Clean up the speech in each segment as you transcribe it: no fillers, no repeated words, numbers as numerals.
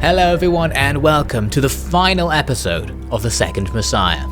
Hello everyone and welcome to the final episode of the Second Messiah.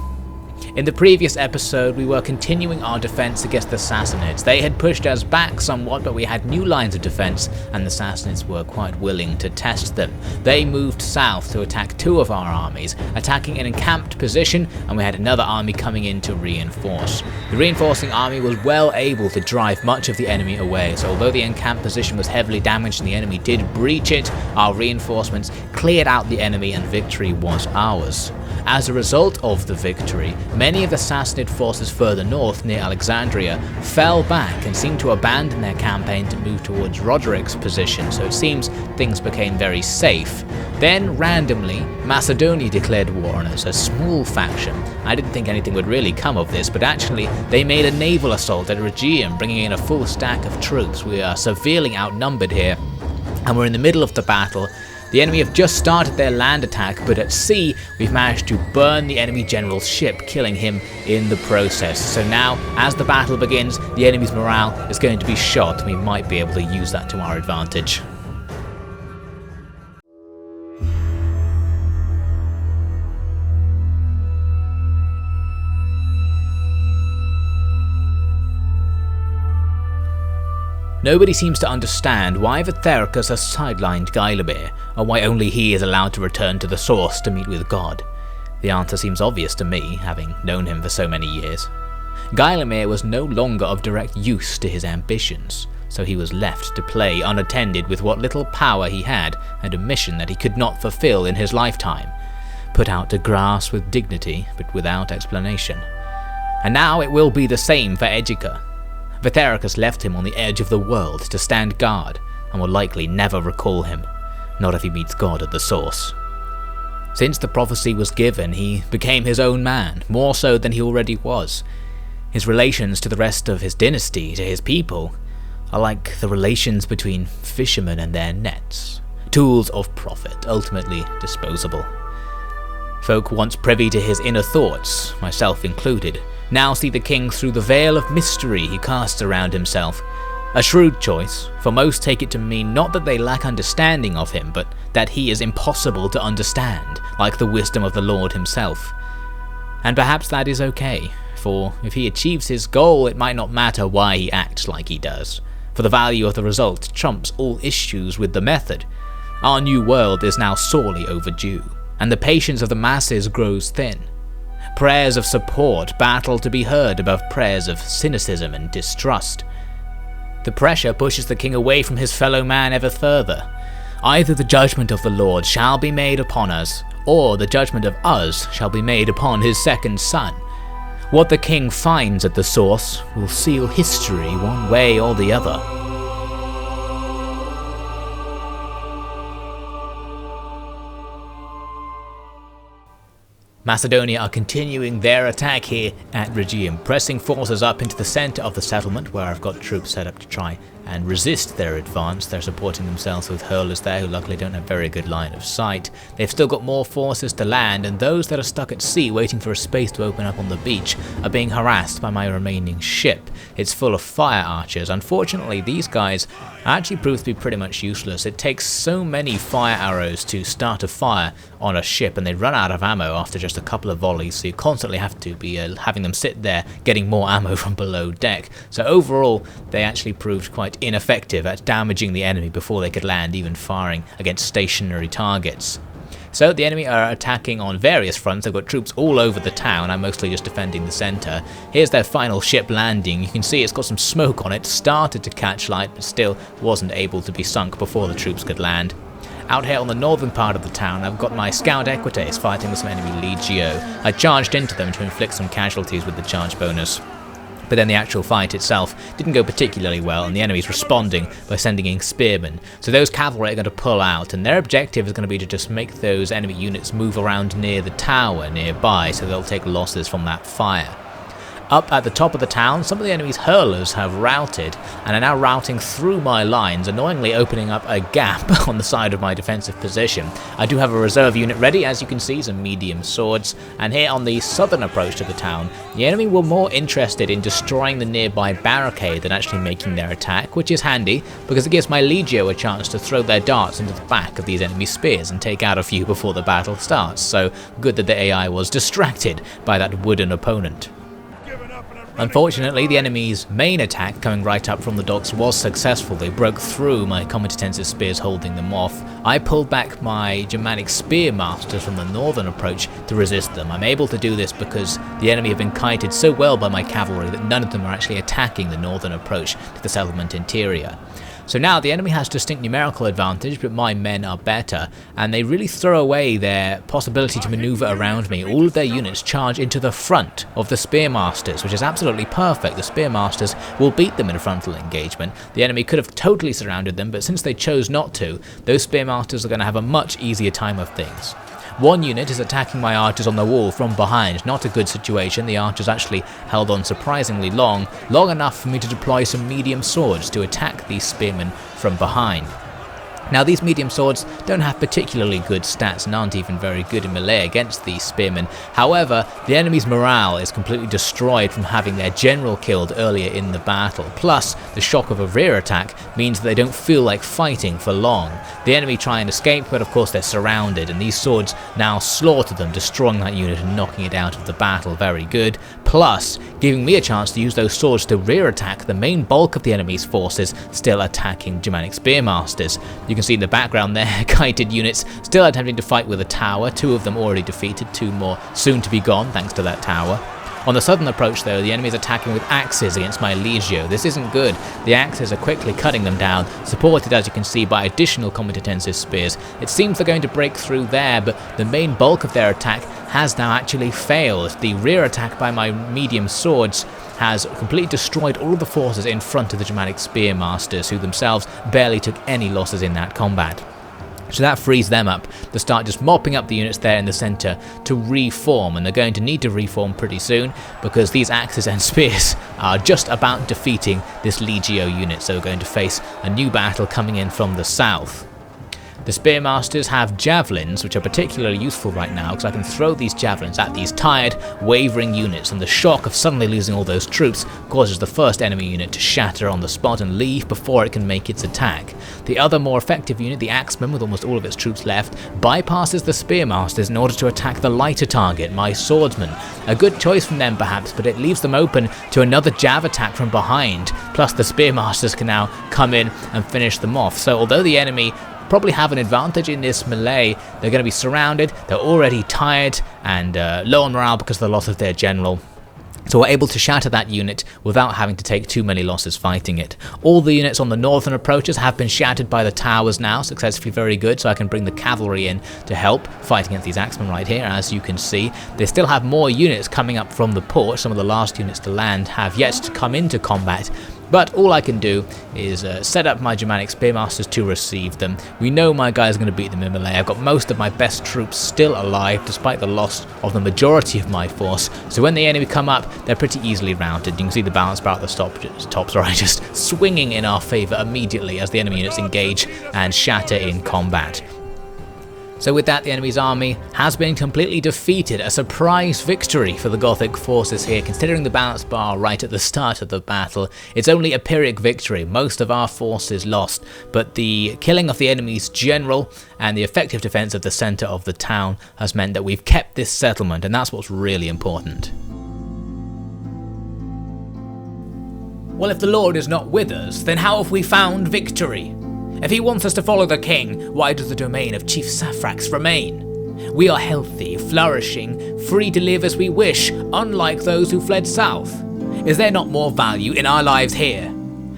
In the previous episode we were continuing our defense against the Sassanids. They had pushed us back somewhat, but we had new lines of defense and the Sassanids were quite willing to test them. They moved south to attack two of our armies, attacking an encamped position, and we had another army coming in to reinforce. The reinforcing army was well able to drive much of the enemy away, so although the encamped position was heavily damaged and the enemy did breach it, our reinforcements cleared out the enemy and victory was ours. As a result of the victory, many of the Sassanid forces further north near Alexandria fell back and seemed to abandon their campaign to move towards Roderic's position, so it seems things became very safe. Then, randomly, Macedonia declared war on us, a small faction. I didn't think anything would really come of this, but actually they made a naval assault at Rhegium, bringing in a full stack of troops. We are severely outnumbered here, and we're in the middle of the battle. The enemy have just started their land attack, but at sea we've managed to burn the enemy general's ship, killing him in the process. So now, as the battle begins, the enemy's morale is going to be shot, and we might be able to use that to our advantage. Nobody seems to understand why Vithericus has sidelined Geilemir, or why only he is allowed to return to the source to meet with God. The answer seems obvious to me, having known him for so many years. Geilemir was no longer of direct use to his ambitions, so he was left to play unattended with what little power he had and a mission that he could not fulfill in his lifetime, put out to grass with dignity but without explanation. And now it will be the same for Edgica. Vithericus left him on the edge of the world to stand guard, and will likely never recall him, not if he meets God at the source. Since the prophecy was given, he became his own man, more so than he already was. His relations to the rest of his dynasty, to his people, are like the relations between fishermen and their nets, tools of profit, ultimately disposable. Folk once privy to his inner thoughts, myself included, now see the king through the veil of mystery he casts around himself. A shrewd choice, for most take it to mean not that they lack understanding of him, but that he is impossible to understand, like the wisdom of the Lord himself. And perhaps that is okay, for if he achieves his goal, it might not matter why he acts like he does, for the value of the result trumps all issues with the method. Our new world is now sorely overdue, and the patience of the masses grows thin. Prayers of support battle to be heard above prayers of cynicism and distrust. The pressure pushes the king away from his fellow man ever further. Either the judgment of the Lord shall be made upon us, or the judgment of us shall be made upon his second son. What the king finds at the source will seal history one way or the other. Macedonia are continuing their attack here at Rhegium, pressing forces up into the centre of the settlement, where I've got troops set up to try and resist their advance. They're supporting themselves with hurlers there, who luckily don't have very good line of sight. They've still got more forces to land, and those that are stuck at sea waiting for a space to open up on the beach are being harassed by my remaining ship. It's full of fire archers. Unfortunately, these guys actually prove to be pretty much useless. It takes so many fire arrows to start a fire on a ship, and they run out of ammo after just a couple of volleys, so you constantly have to be having them sit there getting more ammo from below deck. So overall, they actually proved quite ineffective at damaging the enemy before they could land, even firing against stationary targets. So the enemy are attacking on various fronts. They've got troops all over the town. I'm mostly just defending the centre. Here's their final ship landing. You can see it's got some smoke on it, started to catch light, but still wasn't able to be sunk before the troops could land. Out here on the northern part of the town, I've got my Scout Equites fighting with some enemy Legio. I charged into them to inflict some casualties with the charge bonus. But then the actual fight itself didn't go particularly well, and the enemy's responding by sending in spearmen. So those cavalry are going to pull out, and their objective is going to be to just make those enemy units move around near the tower nearby, so they'll take losses from that fire. Up at the top of the town, some of the enemy's hurlers have routed and are now routing through my lines, annoyingly opening up a gap on the side of my defensive position. I do have a reserve unit ready, as you can see, some medium swords, and here on the southern approach to the town, the enemy were more interested in destroying the nearby barricade than actually making their attack, which is handy because it gives my legio a chance to throw their darts into the back of these enemy spears and take out a few before the battle starts, so good that the AI was distracted by that wooden opponent. Unfortunately, the enemy's main attack coming right up from the docks was successful. They broke through my combatensis spears holding them off. I pulled back my Germanic spearmasters from the northern approach to resist them. I'm able to do this because the enemy have been kited so well by my cavalry that none of them are actually attacking the northern approach to the settlement interior. So now the enemy has distinct numerical advantage, but my men are better, and they really throw away their possibility to maneuver around me. All of their units charge into the front of the spearmasters, which is absolutely perfect. The spearmasters will beat them in a frontal engagement. The enemy could have totally surrounded them, but since they chose not to, those spearmasters are going to have a much easier time of things. One unit is attacking my archers on the wall from behind. Not a good situation. The archers actually held on surprisingly long enough for me to deploy some medium swords to attack these spearmen from behind. Now these medium swords don't have particularly good stats and aren't even very good in melee against these spearmen. However, the enemy's morale is completely destroyed from having their general killed earlier in the battle. Plus, the shock of a rear attack means that they don't feel like fighting for long. The enemy try and escape, but of course they're surrounded, and these swords now slaughter them, destroying that unit and knocking it out of the battle. Very good. Plus, giving me a chance to use those swords to rear attack the main bulk of the enemy's forces still attacking Germanic spearmasters. You can see in the background there, kited units still attempting to fight with a tower, 2 of them already defeated, 2 more soon to be gone thanks to that tower. On the southern approach though, the enemy is attacking with axes against my legio. This isn't good. The axes are quickly cutting them down, supported as you can see by additional combatensis spears. It seems they're going to break through there, but the main bulk of their attack has now actually failed. The rear attack by my medium swords has completely destroyed all of the forces in front of the Germanic spearmasters, who themselves barely took any losses in that combat. So that frees them up to start just mopping up the units there in the centre to reform, and they're going to need to reform pretty soon because these axes and spears are just about defeating this legio unit, so we're going to face a new battle coming in from the south. The spearmasters have javelins, which are particularly useful right now because I can throw these javelins at these tired, wavering units, and the shock of suddenly losing all those troops causes the first enemy unit to shatter on the spot and leave before it can make its attack. The other more effective unit, the axeman, with almost all of its troops left, bypasses the spearmasters in order to attack the lighter target, my swordsman. A good choice from them perhaps, but it leaves them open to another jav attack from behind, plus the spearmasters can now come in and finish them off. So although the enemy probably have an advantage in this melee, they're going to be surrounded, they're already tired and low on morale because of the loss of their general. So we're able to shatter that unit without having to take too many losses fighting it. All the units on the northern approaches have been shattered by the towers now, successfully. Very good, so I can bring the cavalry in to help fighting against these axemen right here, as you can see. They still have more units coming up from the port. Some of the last units to land have yet to come into combat, but all I can do is set up my Germanic spearmasters to receive them. We know my guys are going to beat them in melee. I've got most of my best troops still alive despite the loss of the majority of my force, so when the enemy come up, they're pretty easily routed. You can see the balance bar at the top just swinging in our favour immediately as the enemy units engage and shatter in combat. So with that, the enemy's army has been completely defeated. A surprise victory for the Gothic forces here, considering the balance bar right at the start of the battle. It's only a Pyrrhic victory, most of our forces lost, but the killing of the enemy's general and the effective defence of the centre of the town has meant that we've kept this settlement, and that's what's really important. Well, if the Lord is not with us, then how have we found victory? If he wants us to follow the king, why does the domain of Chief Saphrax remain? We are healthy, flourishing, free to live as we wish, unlike those who fled south. Is there not more value in our lives here?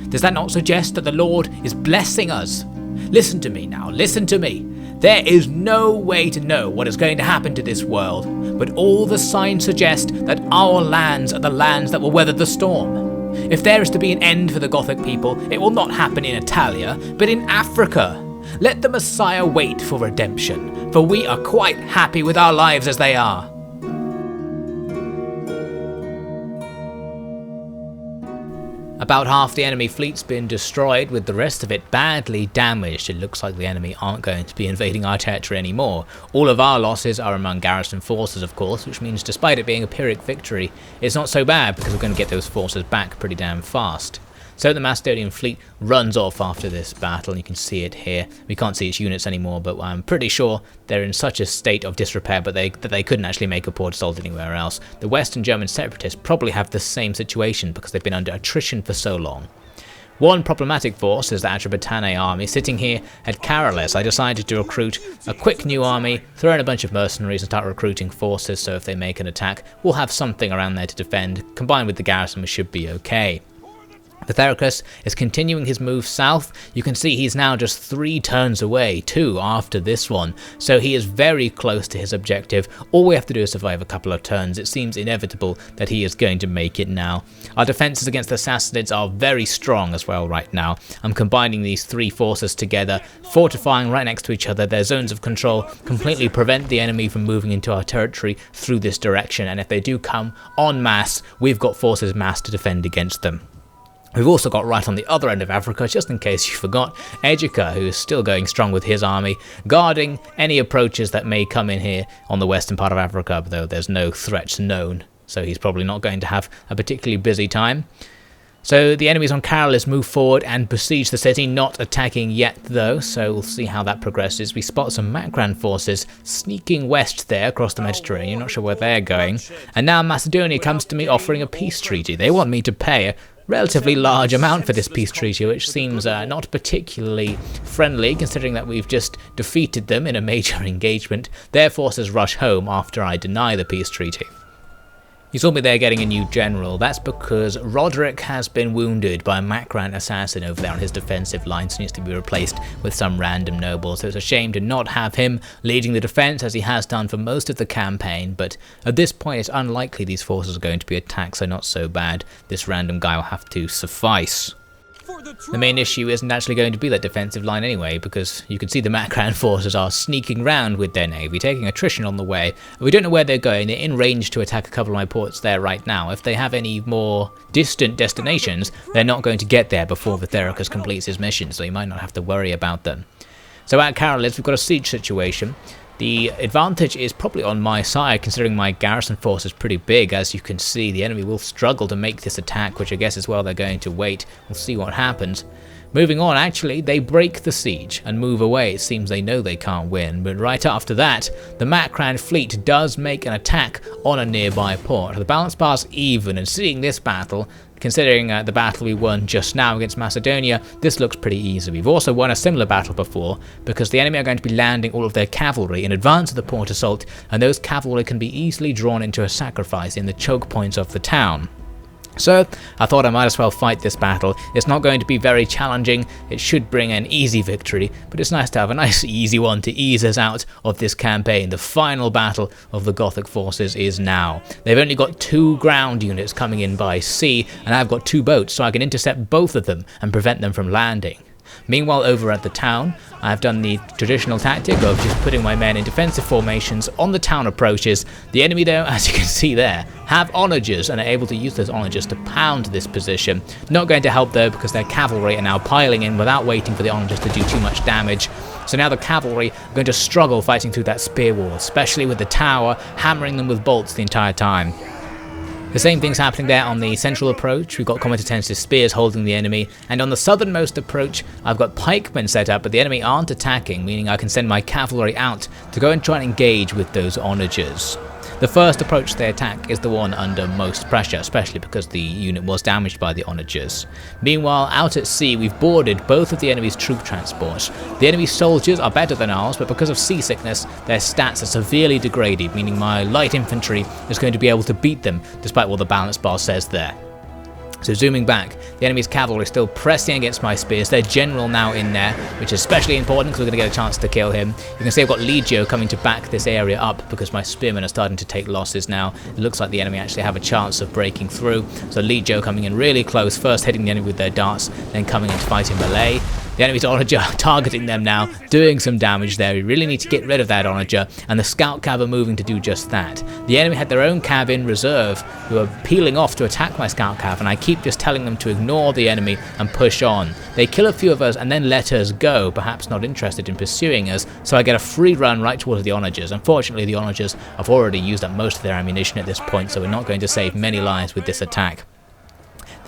Does that not suggest that the Lord is blessing us? Listen to me now, listen to me. There is no way to know what is going to happen to this world, but all the signs suggest that our lands are the lands that will weather the storm. If there is to be an end for the Gothic people, it will not happen in Italia, but in Africa. Let the Messiah wait for redemption, for we are quite happy with our lives as they are. About half the enemy fleet's been destroyed, with the rest of it badly damaged. It looks like the enemy aren't going to be invading our territory anymore. All of our losses are among garrison forces, of course, which means despite it being a Pyrrhic victory, it's not so bad because we're going to get those forces back pretty damn fast. So the Macedonian fleet runs off after this battle. You can see it here. We can't see its units anymore, but I'm pretty sure they're in such a state of disrepair that they couldn't actually make a port assault anywhere else. The Western German separatists probably have the same situation because they've been under attrition for so long. One problematic force is the Atropatene army sitting here at Caralis. I decided to recruit a quick new army, throw in a bunch of mercenaries and start recruiting forces, so if they make an attack, we'll have something around there to defend. Combined with the garrison, we should be okay. Vithericus is continuing his move south. You can see he's now just 3 turns away, 2 after this one, so he is very close to his objective. All we have to do is survive a couple of turns. It seems inevitable that he is going to make it now. Our defences against the Sassanids are very strong as well right now. I'm combining these 3 forces together, fortifying right next to each other. Their zones of control completely prevent the enemy from moving into our territory through this direction, and if they do come en masse, we've got forces massed to defend against them. We've also got right on the other end of Africa, just in case you forgot, Egica, who is still going strong with his army, guarding any approaches that may come in here on the western part of Africa, though there's no threats known, so he's probably not going to have a particularly busy time. So the enemies on Caralis move forward and besiege the city, not attacking yet though, so we'll see how that progresses. We spot some Macran forces sneaking west there across the Mediterranean, not sure where they're going. And now Macedonia comes to me offering a peace treaty. They want me to pay a relatively large amount for this peace treaty, which seems not particularly friendly considering that we've just defeated them in a major engagement. Their forces rush home after I deny the peace treaty. You saw me there getting a new general. That's because Roderick has been wounded by a Macran assassin over there on his defensive line, so he needs to be replaced with some random noble. So it's a shame to not have him leading the defense as he has done for most of the campaign, but at this point it's unlikely these forces are going to be attacked, so not so bad. This random guy will have to suffice. The main issue isn't actually going to be that defensive line anyway, because you can see the Macran forces are sneaking round with their navy, taking attrition on the way. We don't know where they're going. They're in range to attack a couple of my ports there right now. If they have any more distant destinations, they're not going to get there before Vithericus completes his mission, so you might not have to worry about them. So at Caralis, we've got a siege situation. The advantage is probably on my side, considering my garrison force is pretty big. As you can see, the enemy will struggle to make this attack, which I guess is why they're going to wait. We'll see what happens. Moving on, actually, they break the siege and move away. It seems they know they can't win, but right after that, the Macran fleet does make an attack on a nearby port. The balance bar's even, and seeing this battle, considering the battle we won just now against Macedonia, this looks pretty easy. We've also won a similar battle before, because the enemy are going to be landing all of their cavalry in advance of the port assault, and those cavalry can be easily drawn into a sacrifice in the choke points of the town. So I thought I might as well fight this battle. It's not going to be very challenging, it should bring an easy victory, but it's nice to have a nice easy one to ease us out of this campaign. The final battle of the Gothic forces is now. They've only got 2 ground units coming in by sea, and I've got 2 boats, so I can intercept both of them and prevent them from landing. Meanwhile, over at the town, I've done the traditional tactic of just putting my men in defensive formations on the town approaches. The enemy, though, as you can see there, have onagers and are able to use those onagers to pound this position. Not going to help, though, because their cavalry are now piling in without waiting for the onagers to do too much damage. So now the cavalry are going to struggle fighting through that spear wall, especially with the tower hammering them with bolts the entire time. The same thing's happening there on the central approach. We've got Comitatensis spears holding the enemy, and on the southernmost approach I've got pikemen set up, but the enemy aren't attacking, meaning I can send my cavalry out to go and try and engage with those onagers. The first approach they attack is the one under most pressure, especially because the unit was damaged by the onagers. Meanwhile, out at sea, we've boarded both of the enemy's troop transports. The enemy's soldiers are better than ours, but because of seasickness, their stats are severely degraded, meaning my light infantry is going to be able to beat them, despite what the balance bar says there. So zooming back, the enemy's cavalry still pressing against my spears. Their general now in there, which is especially important because we're going to get a chance to kill him. You can see I've got Legio coming to back this area up because my spearmen are starting to take losses now. It looks like the enemy actually have a chance of breaking through. So Legio coming in really close, first hitting the enemy with their darts, then coming in to fight in melee. The enemy's onager targeting them now, doing some damage there. We really need to get rid of that onager, and the scout cav are moving to do just that. The enemy had their own cav in reserve who are peeling off to attack my scout cav, and I keep just telling them to ignore the enemy and push on. They kill a few of us and then let us go, perhaps not interested in pursuing us, so I get a free run right towards the onagers. Unfortunately, the onagers have already used up most of their ammunition at this point, so we're not going to save many lives with this attack.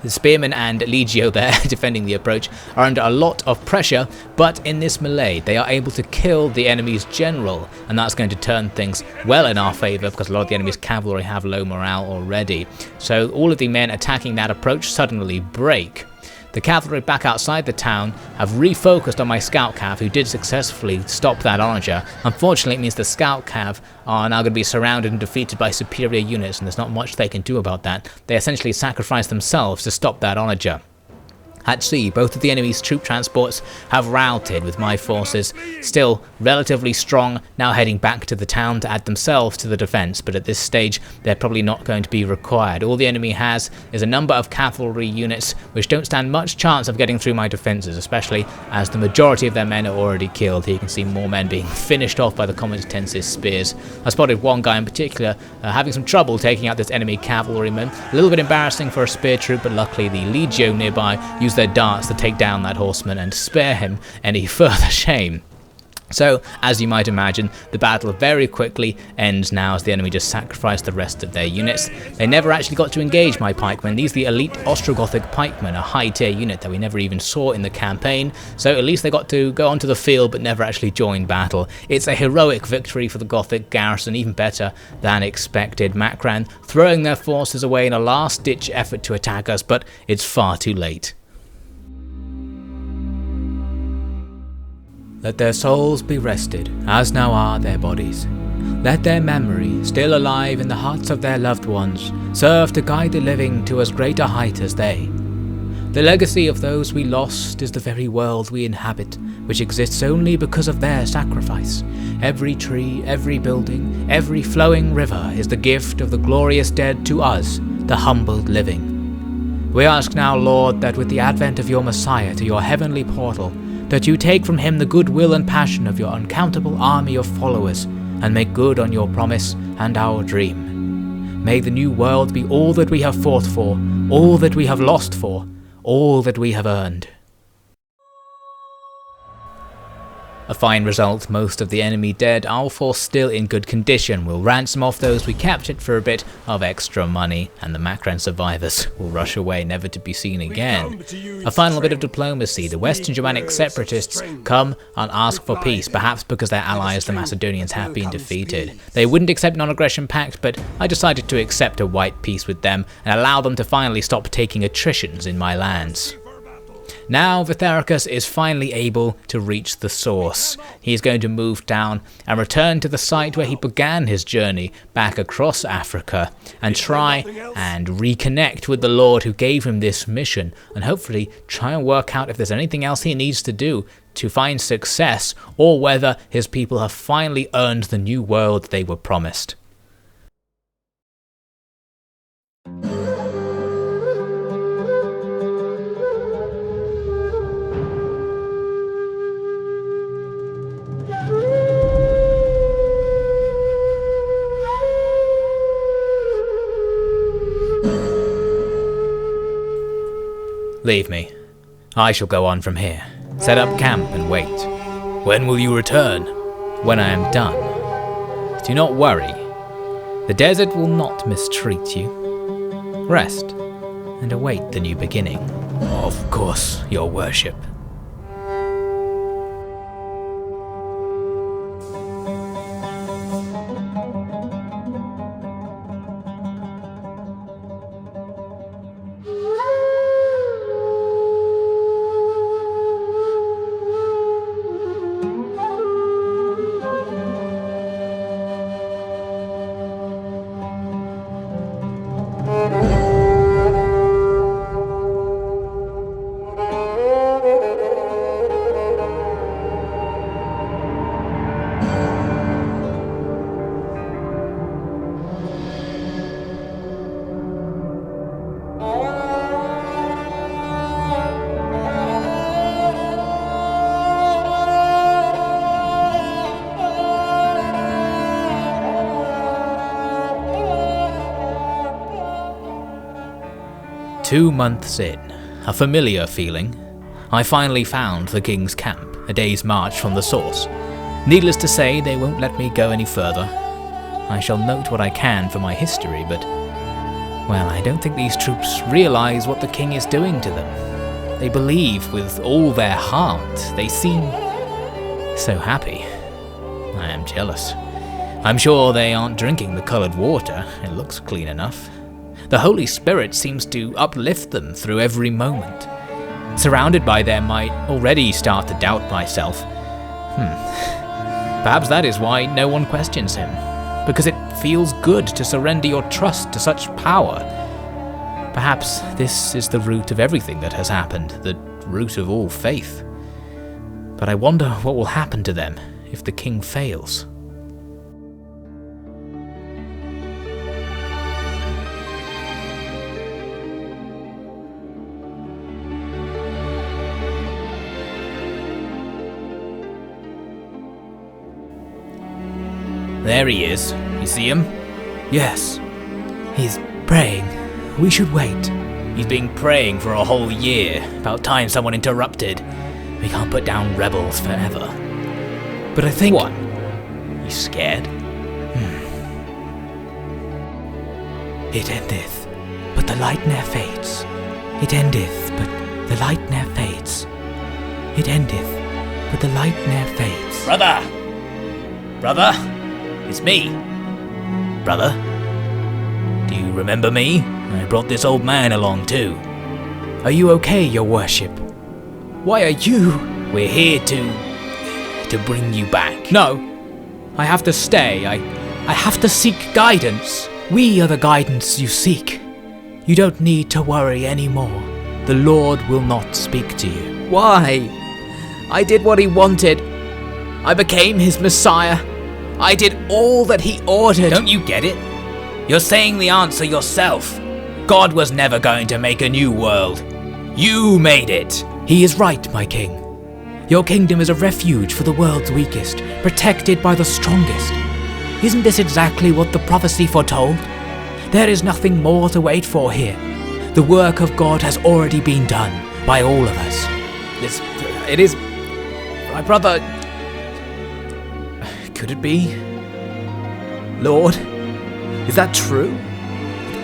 The spearmen and legio there, defending the approach, are under a lot of pressure, but in this melee they are able to kill the enemy's general, and that's going to turn things well in our favour because a lot of the enemy's cavalry have low morale already. So all of the men attacking that approach suddenly break. The cavalry back outside the town have refocused on my scout cav, who did successfully stop that onager. Unfortunately, it means the scout cav are now going to be surrounded and defeated by superior units, and there's not much they can do about that. They essentially sacrifice themselves to stop that onager. At sea, both of the enemy's troop transports have routed, with my forces still relatively strong, now heading back to the town to add themselves to the defence, but at this stage they're probably not going to be required. All the enemy has is a number of cavalry units which don't stand much chance of getting through my defences, especially as the majority of their men are already killed. Here you can see more men being finished off by the Comitatensis spears. I spotted one guy in particular having some trouble taking out this enemy cavalryman. A little bit embarrassing for a spear troop, but luckily the legio nearby used their darts to take down that horseman and spare him any further shame. So, as you might imagine, the battle very quickly ends now as the enemy just sacrificed the rest of their units. They never actually got to engage my pikemen. These are the elite Ostrogothic pikemen, a high tier unit that we never even saw in the campaign, so at least they got to go onto the field but never actually join battle. It's a heroic victory for the Gothic garrison, even better than expected. Macran throwing their forces away in a last ditch effort to attack us, but it's far too late. Let their souls be rested, as now are their bodies. Let their memory, still alive in the hearts of their loved ones, serve to guide the living to as great a height as they. The legacy of those we lost is the very world we inhabit, which exists only because of their sacrifice. Every tree, every building, every flowing river is the gift of the glorious dead to us, the humbled living. We ask now, Lord, that with the advent of your Messiah to your heavenly portal, that you take from him the goodwill and passion of your uncountable army of followers, and make good on your promise and our dream. May the new world be all that we have fought for, all that we have lost for, all that we have earned. A fine result, most of the enemy dead, our force still in good condition. We'll ransom off those we captured for a bit of extra money, and the Macran survivors will rush away never to be seen again. A final bit of diplomacy. The Western Germanic separatists come and ask for peace, perhaps because their allies the Macedonians have been defeated. They wouldn't accept non-aggression pact, but I decided to accept a white peace with them and allow them to finally stop taking attritions in my lands. Now Vithericus is finally able to reach the source. He is going to move down and return to the site where he began his journey back across Africa and try and reconnect with the Lord who gave him this mission, and hopefully try and work out if there's anything else he needs to do to find success, or whether his people have finally earned the new world they were promised. Leave me. I shall go on from here. Set up camp and wait. When will you return? When I am done. Do not worry. The desert will not mistreat you. Rest and await the new beginning. Of course, your worship. 2 months in, a familiar feeling, I finally found the king's camp, a day's march from the source. Needless to say, they won't let me go any further. I shall note what I can for my history, but, well, I don't think these troops realize what the king is doing to them. They believe with all their heart. They seem so happy. I am jealous. I'm sure they aren't drinking the coloured water. It looks clean enough. The Holy Spirit seems to uplift them through every moment. Surrounded by them, I already start to doubt myself. Perhaps that is why no one questions him. Because it feels good to surrender your trust to such power. Perhaps this is the root of everything that has happened, the root of all faith. But I wonder what will happen to them if the king fails. There he is. You see him? Yes. He's praying. We should wait. He's been praying for a whole year. About time someone interrupted. We can't put down rebels forever. But I think... What? You scared? It endeth, but the light ne'er fades. It endeth, but the light ne'er fades. It endeth, but the light ne'er fades. Brother! Brother? It's me. Brother? Do you remember me? I brought this old man along too. Are you okay, your worship? Why are you... We're here to bring you back. No. I have to stay. I have to seek guidance. We are the guidance you seek. You don't need to worry anymore. The Lord will not speak to you. Why? I did what he wanted. I became his Messiah. I did all that he ordered. Don't you get it? You're saying the answer yourself. God was never going to make a new world. You made it. He is right, my king. Your kingdom is a refuge for the world's weakest, protected by the strongest. Isn't this exactly what the prophecy foretold? There is nothing more to wait for here. The work of God has already been done by all of us. It is... My brother... Could it be? Lord? Is that true?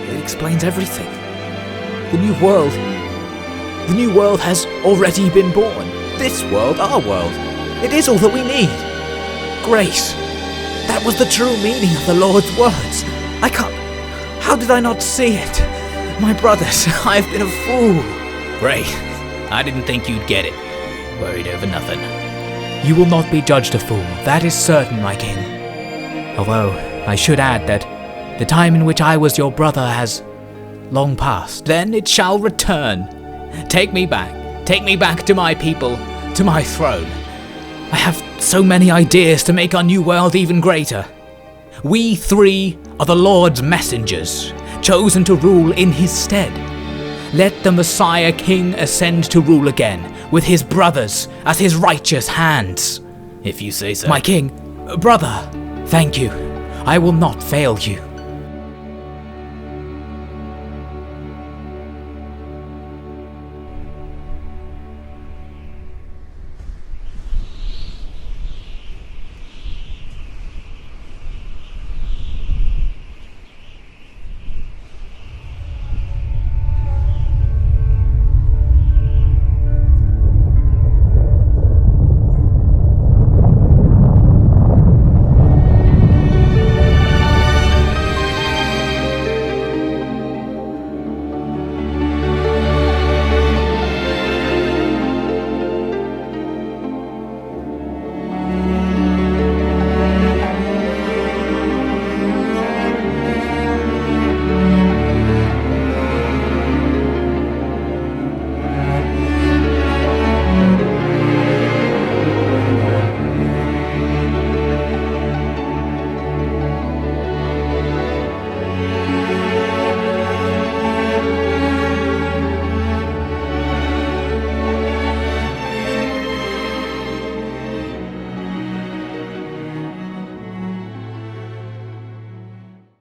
It explains everything. The new world has already been born. This world, our world. It is all that we need. Grace. That was the true meaning of the Lord's words. How did I not see it? My brothers, I've been a fool. Great. I didn't think you'd get it. Worried over nothing. You will not be judged a fool, that is certain, my king. Although, I should add that the time in which I was your brother has long passed. Then it shall return. Take me back to my people, to my throne. I have so many ideas to make our new world even greater. We three are the Lord's messengers, chosen to rule in his stead. Let the Messiah King ascend to rule again, with his brothers as his righteous hands. If you say so. My king, brother, thank you. I will not fail you.